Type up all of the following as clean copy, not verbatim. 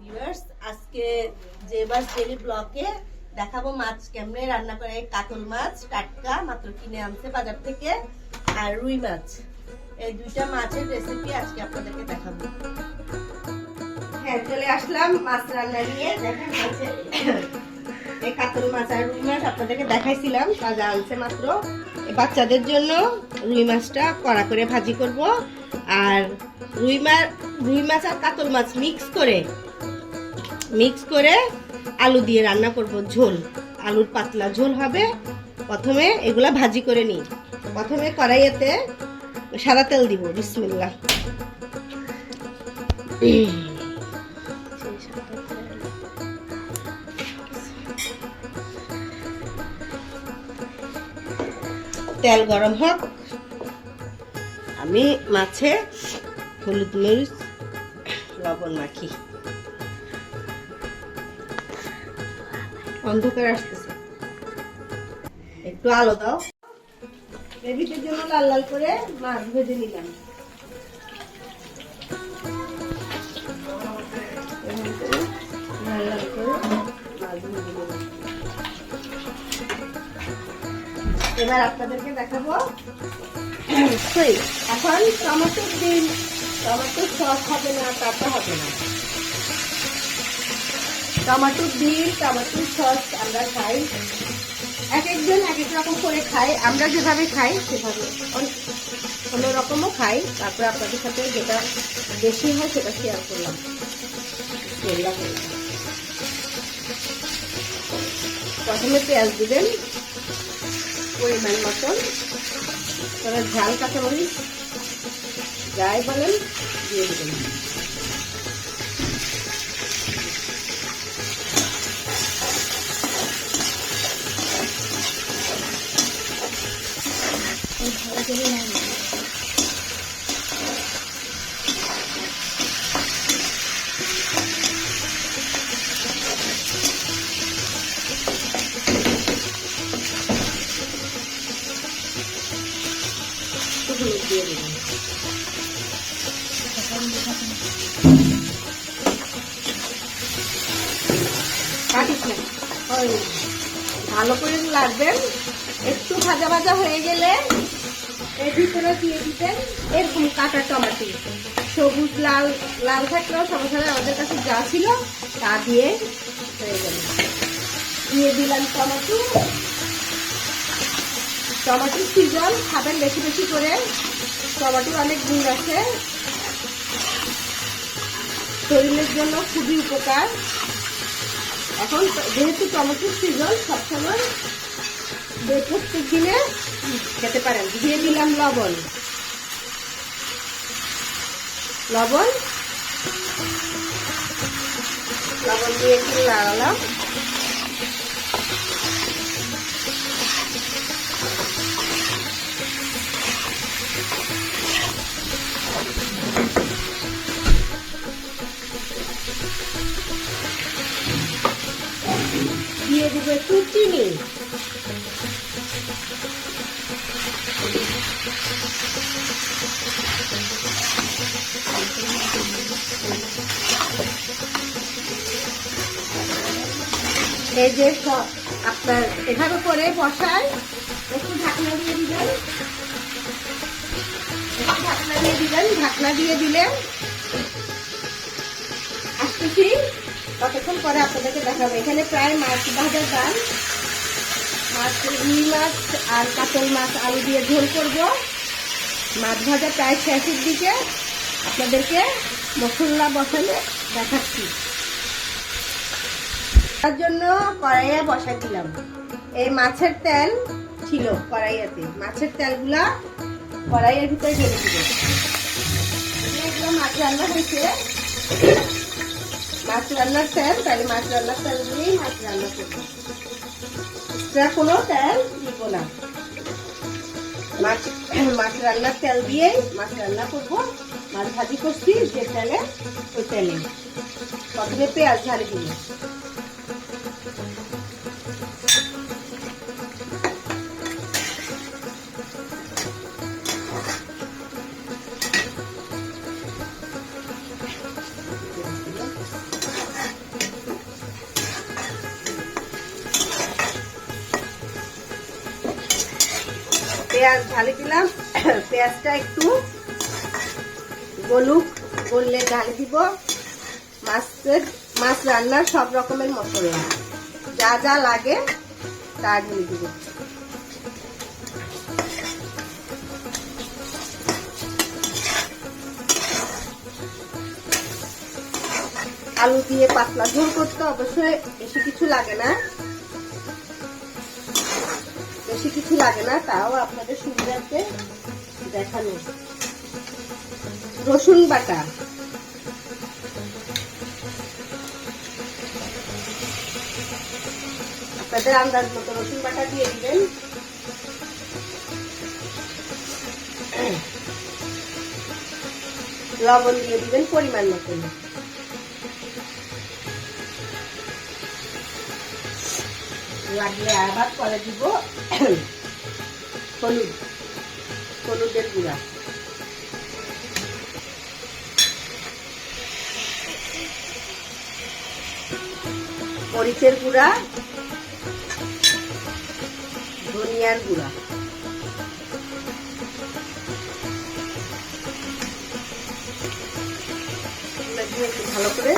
Viewers, আজকে জেবাস daily ব্লগে দেখাবো মাছ কেমনে রান্না করে। কাতল মাছ টাটকা মাত্র কিনে আনছে বাজার থেকে, আর রুই মাছ, এই দুইটা মাছের রেসিপি আজকে আপনাদেরকে দেখাবো। হ্যাঁ, চলে আসলাম মাছ রান্না নিয়ে। দেখেন এই কাতল মাছ আর রুই মাছ আপনাদেরকে দেখাইছিলাম, তাজা আনছে মাত্র। বাচ্চাদের জন্য রুই মাছটা কড়া করে ভাজি করব, আর রুই মাছ আর কাতল মাছ মিক্স করে আলু দিয়ে রান্না করব। ঝোল, আলুর পাতলা ঝোল হবে। প্রথমে এগুলা ভাজি করে নিই। প্রথমে কড়াইতে সাদা তেল দিব। বিসমিল্লাহ। তেল গরম হোক, আমি মাছে হলুদ মরিচ লবণ মাখি। অন্ধকার আসতেছে, একটু আলো দাও। গ্রেভির জন্য লাল লাল করে মাছ ভেজে নিলাম। লাল লাল করে মাছ ভেজে নিলাম। এবার আপনাদেরকে দেখাবো। এখন টমেটো দিন, টমেটো সস হবে না, তাতে হবে না। টমেটো দিন, টমেটো সস আমরা খাই, এক একজন এক এক রকম করে খাই। আমরা যেভাবে খাই সেভাবে অন্যরকমও খাই। তারপরে আপনাদের সাথে যেটা বেশি হয় সেটা শেয়ার করলাম। প্রথমে পেঁয়াজ দিবেন পরিমাণ মতন, তারা ঝাল কাঁচামরিচ যাই বলেন দিয়ে দেবেন। দিয়ে দেবেন। ভালো করে লাগবেন। একটু ভাজা ভাজা হয়ে গেলে এর ভিতরে দিয়ে দিতেন এরকম কাঁচা টমেটো। সবুজ লাল লাল থাকলেও সমস্যা নেই, আমাদের কাছে যা ছিল তা দিয়ে হয়ে গেল। দিয়ে দিলাম টমেটো। টমেটোর সিজন, খাবেন বেশি বেশি করে। টমেটোর অনেক গুণ আছে, শরীরের জন্য খুবই উপকার। এখন যেহেতু টমেটোর সিজন, সবসময় প্রত্যেক দিনে খেতে পারেন। দিয়ে দিলাম লবণ। লবণ দিয়ে একটু লাগালাম। দিয়ে দিব একটু চিনি। এই যে আপনার এভাবে করে বসায়, একটু ঢাকনা দিয়ে দিবেন। ঢাকনা দিয়ে দিলে আসতেছি, কতক্ষণ পরে আপনাদেরকে দেখাবো। এখানে প্রায় মাছ ভাজার ডাল, রুই মাছ আর কাতল মাছ আলু দিয়ে ঝোল করব। মাছ ভাজা প্রায় শেষের দিকে, আপনাদেরকে মশলা বসালে দেখাচ্ছি। তার জন্য কড়াইয়ে বসা দিলাম। এই মাছের তেল ছিল কড়াইয়াতে, মাছের তেলগুলা কড়াইয়ের ভিতরে ঢেলে দিবে। এগুলো মাছ রান্না হয়েছে, মাছ রান্নার তেল, তাই মাছ রান্নার তেল দিয়েই মাছ রান্না করবো। এক্সট্রা কোনো তেল দিব না। মাছ রান্নার তেল দিয়েই মাছ রান্না করবো। মাছ ভাজি করছি যে তেলে, ওই তেলে প্রথমে পেঁয়াজ ঝাড়ি দিব। পেঁয়াজ ঢালে দিলাম। পেঁয়াজটা একটু গললে ঢালে দিব মাছ রান্নার সব রকমের মশলা, যা যা লাগে তা ঢেলে দিব। আলু দিয়ে পাতলা ঝোল করতে অবশ্যই বেশি কিছু লাগে না, তাও আপনাদের সুবিধার্থে দেখানো। রসুন বাটা, আপনাদের আন্দাজ মতো রসুন বাটা দিয়ে দিবেন। লবণ দিয়ে দিবেন পরিমাণ মতো। লাগলে আবার পরে দিব হলুদের গুঁড়া, মরিচের গুঁড়া, ধনিয়ার গুঁড়া, দিয়ে একটু ভালো করে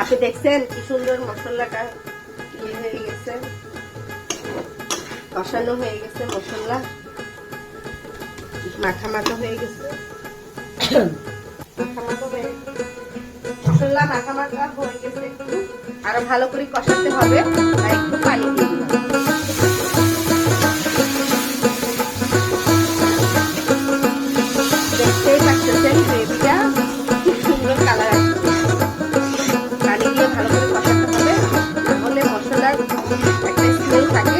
আপনি দেখছেন কি সুন্দর মশলাটা ইয়ে হয়ে গেছে, কষানো হয়ে গেছে, মশলা মাখা মাখা হয়ে গেছে। মশলা মাখা মাখা হয়ে গেছে, একটু আরো ভালো করে কষাতে হবে, তাই একটু পানি দিয়ে দিলাম। দেখতেই পাচ্ছেন গ্রেভিটা খুব সুন্দর কালার আসছে। পানি দিয়ে ভালো করে কষাতে হবে, নাহলে মশলার একটা স্মেল থাকে,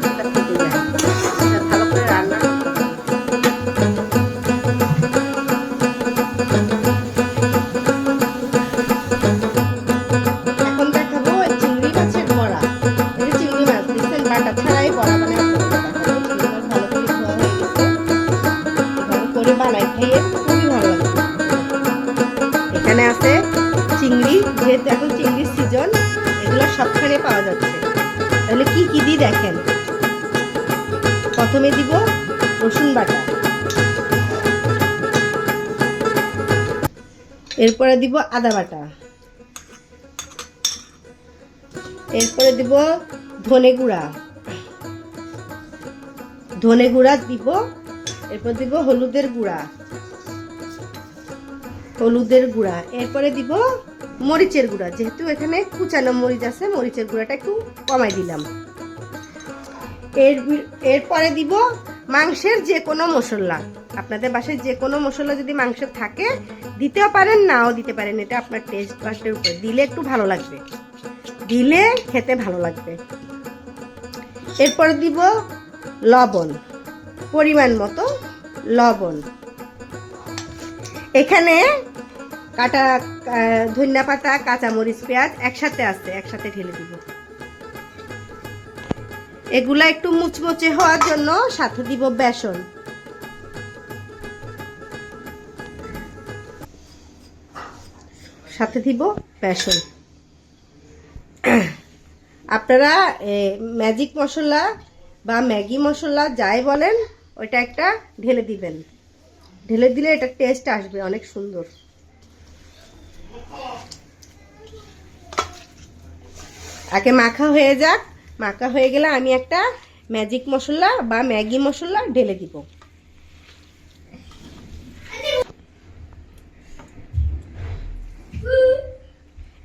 সেটা ফুটে যায়। ভালো করে রান্না এখন দেখাবো চিংড়ি মাছের বড়া। এই চিংড়ি মাছ দেখছেন বাটা ছাড়াই বড়া বানায় ভালো করে ধোয়া হয়ে গেছে, ভালো করে বানাই খেয়ে খুবই ভালো লাগবে। এখানে আছে চিংড়ি, যেহেতু এখন চিংড়ির সিজন, এগুলো সবখানে পাওয়া যাচ্ছে। তাহলে কি কি দিই দেখেন। প্রথমে দিব রসুন বাটা, এরপরে দিব আদা বাটা, এরপরে দিব ধনে গুঁড়া দিব, এরপর দিব হলুদের গুঁড়া, এরপরে দিব মরিচের গুঁড়া। যেহেতু এখানে কুচানো মরিচ আছে, মরিচের গুঁড়াটা একটু কমাই দিলাম। এরপরে দিব মাংসের যে কোনো মশলা। আপনাদের বাসায় যে কোনো মশলা যদি মাংসের থাকে দিতেও পারেন, নাও দিতে পারেন, এটা আপনার টেস্ট বাসের উপর। দিলে একটু ভালো লাগবে, দিলে খেতে ভালো লাগবে। এরপরে দিব লবণ, পরিমাণ মতো লবণ। এখানে কাটা ধনিয়া পাতা, কাঁচামরিচ, পেঁয়াজ একসাথে ঢেলে দিব। এগুলা একটু মুচমুচে হওয়ার জন্য সাথে দিব বেসন। আপনারা ম্যাজিক মশলা বা ম্যাগি মশলা যাই বলেন, ওইটা একটা ঢেলে দিবেন। ঢেলে দিলে এটা টেস্ট আসবে অনেক সুন্দর। আগে মাখা হয়ে যাক, মাখা হয়ে গেলে আমি একটা ম্যাজিক মশলা বা ম্যাগি মশলা ঢেলে দিব।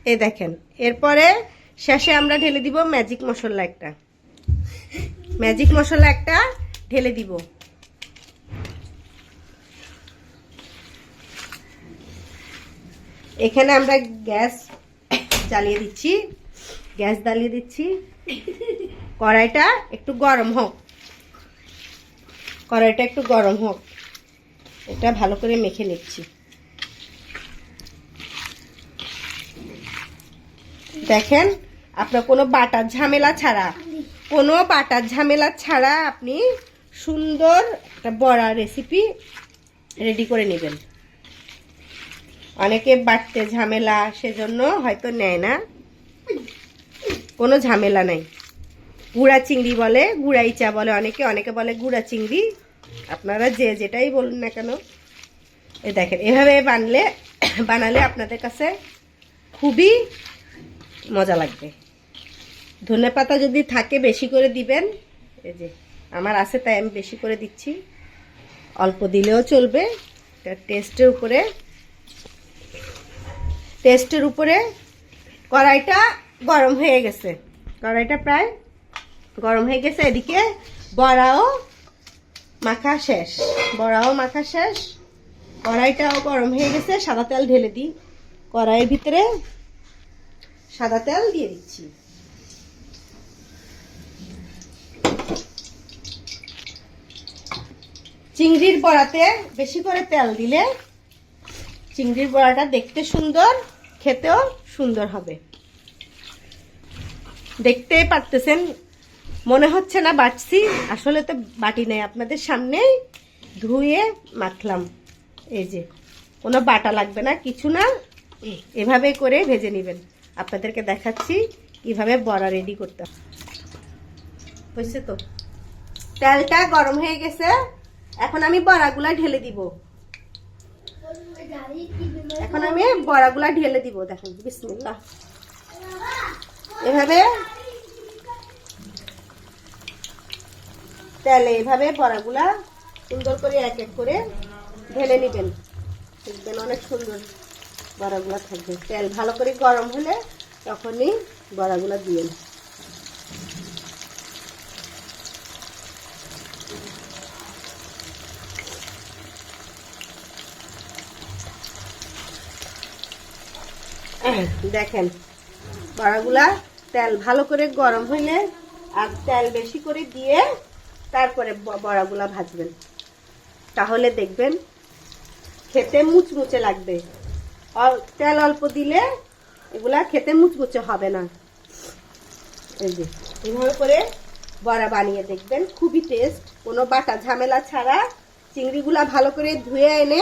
এই দেখেন, এরপরে শেষে আমরা ঢেলে দিব ম্যাজিক মশলা একটা ঢেলে দিব। এখানে আমরা গ্যাস জ্বালিয়ে দিচ্ছি, কড়াইটা একটু গরম হোক। কড়াইটা একটু গরম হোক, এটা ভালো করে মেখে নিচ্ছি। দেখেন, আপনার কোনো বাটার ঝামেলা ছাড়া আপনি সুন্দর একটা বড়া রেসিপি রেডি করে নেবেন। অনেকে বাটতে ঝামেলা, সেজন্য হয়তো নেয় না। কোনো ঝামেলা নাই। গুঁড়া চিংড়ি বলে, গুঁড়াইচা বলে অনেকে বলে গুঁড়া চিংড়ি, আপনারা যে যেটাই বলুন না কেন। এই দেখেন, এভাবে বানালে আপনাদের কাছে খুবই মজা লাগবে। ধনেপাতা যদি থাকে বেশি করে দিবেন, এই যে আমার আছে তাই আমি বেশি করে দিচ্ছি। অল্প দিলেও চলবে। টেস্টের উপরে কড়াইটা গরম হয়ে গেছে, কড়াইটা প্রায় গরম হয়ে গেছে। এদিকে বড়াও মাখা শেষ, কড়াইটাও গরম হয়ে গেছে। সাদা তেল ঢেলে দিই, কড়াইয়ের ভিতরে সাদা তেল দিয়ে দিচ্ছি। চিংড়ির বড়াতে বেশি করে তেল দিলে চিংড়ির বড়াটা দেখতে সুন্দর, খেতেও সুন্দর হবে। দেখতেই পারতেছেন, মনে হচ্ছে না বাটছি, আসলে তো বাটি নেই, আপনাদের সামনেই ধুয়ে মাখলাম। এই যে কোনো বাটা লাগবে না, কিছু না, এভাবে করে ভেজে নেবেন। আপনাদেরকে দেখাচ্ছি কিভাবে বড়া রেডি করতে হয়েছে। তো তেলটা গরম হয়ে গেছে, এখন আমি বড়াগুলা ঢেলে দিব। দেখেন, বিসমিল্লাহ। এভাবে তেলে এভাবে বড়াগুলা সুন্দর করে এক এক করে ঢেলে নেবেন। দেখবেন অনেক সুন্দর বড়াগুলা থাকবে। তেল ভালো করে গরম হলে তখনই বড়াগুলা দিবেন। দেখেন, বড়াগুলা তেল ভালো করে গরম হইলে আর তেল বেশি করে দিয়ে তারপরে বড়াগুলা ভাজবেন, তাহলে দেখবেন খেতে মুচমুচে লাগবে। তেল অল্প দিলে এগুলা খেতে মুচমুচে হবে না। এই যে এইভাবে করে বড়া বানিয়ে দেখবেন, খুবই টেস্ট, কোনো বাটা ঝামেলা ছাড়া। চিংড়িগুলা ভালো করে ধুয়ে এনে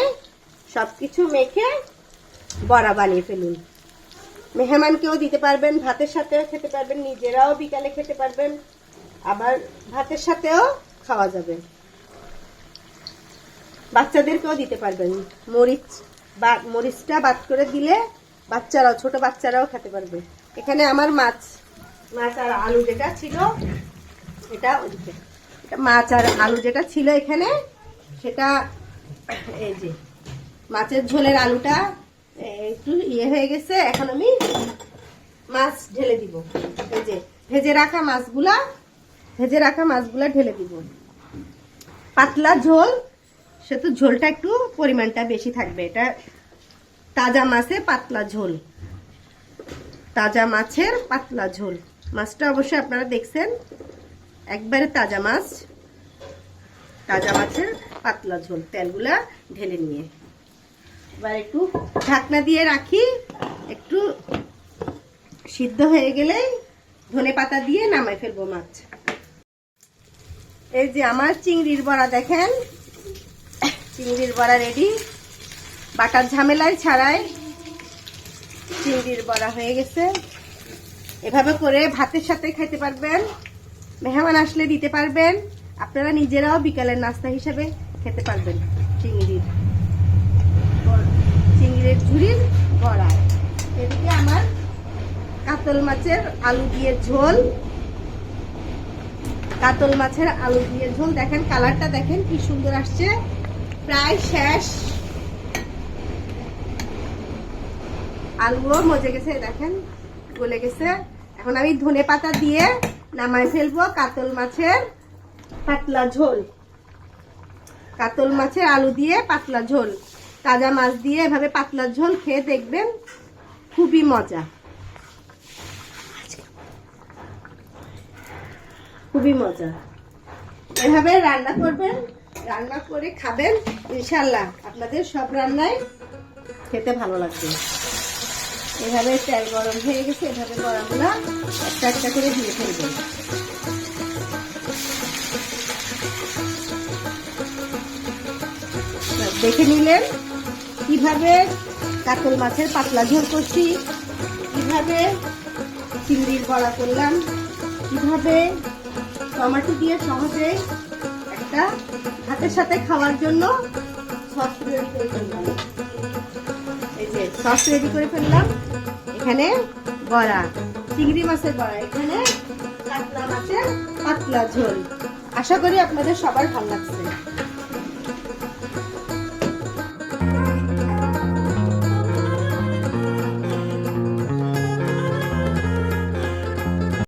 সবকিছু মেখে বড়া বানিয়ে ফেলুন। মেহমানকেও দিতে পারবেন, ভাতের সাথেও খেতে পারবেন, নিজেরাও বিকালে খেতে পারবেন, আবার ভাতের সাথেও খাওয়া যাবে। বাচ্চাদেরকেও দিতে পারবেন। মরিচটা বাদ করে দিলে বাচ্চারাও, ছোট বাচ্চারাও খেতে পারবে। এখানে আমার মাছ আর আলু যেটা ছিল, এটা মাছ আর আলু যেটা ছিল এখানে, সেটা এই যে মাছের ঝোলের আলুটা একটু ইয়ে হয়ে গেছে। এখন আমি মাছ ঢেলে দিব। এই যে ভেজে রাখা মাছগুলা ঢেলে দিব। পাতলা ঝোল, সেহেতু ঝোলটা একটু পরিমাণটা বেশি থাকবে। এটা তাজা মাছের পাতলা ঝোল। মাছটা অবশ্যই আপনারা দেখছেন, একবারে তাজা মাছের পাতলা ঝোল। তেলগুলা ঢেলে নিয়ে এবার একটু ঢাকনা দিয়ে রাখি, একটু সিদ্ধ হয়ে গেলেই ধনেপাতা দিয়ে নামাই ফেলবো মাছ। এই যে আমার চিংড়ির বড়া, দেখেন চিংড়ির বড়া রেডি। বাটার ঝামেলায় ছাড়াই চিংড়ির বড়া হয়ে গেছে। এভাবে করে ভাতের সাথে খেতে পারবেন, মেহমান আসলে দিতে পারবেন, আপনারা নিজেরাও বিকালের নাস্তা হিসেবে খেতে পারবেন। চিংড়ির ঝুড়ির বড়া। এদিকে আমার কাতল মাছের আলু দিয়ে ঝোল, দেখেন কালারটা দেখেন কি সুন্দর আসছে, প্রায় শেষ। আলুও মজে গেছে, দেখেন গলে গেছে। এখন আমি ধনেপাতা দিয়ে নামাই ফেলবো কাতল মাছের আলু দিয়ে পাতলা ঝোল। তাজা মাছ দিয়ে এভাবে পাতলা ঝোল খেয়ে দেখবেন, খুবই মজা। এভাবে রান্না করবেন, রান্না করে খাবেন, ইনশাল্লাহ আপনাদের সব রান্নায় খেতে ভালো লাগবে। এভাবে তেল গরম হয়ে গেছে, এভাবে বড়াগুলা একটা একটা করে দিয়ে ফেলবেন। দেখে নিলেন কিভাবে কাতল মাছের পাতলা ঝোল করছি, কিভাবে চিংড়ির বড়া করলাম, কিভাবে টমেটো দিয়ে সহজে একটা ভাতের সাথে খাওয়ার জন্য সস রেডি করে ফেললাম। এই যে সস রেডি করে ফেললাম। এখানে বড়া, চিংড়ি মাছের বড়া, এখানে কাতলা মাছের পাতলা ঝোল। আশা করি আপনাদের সবার ভালো লাগছে।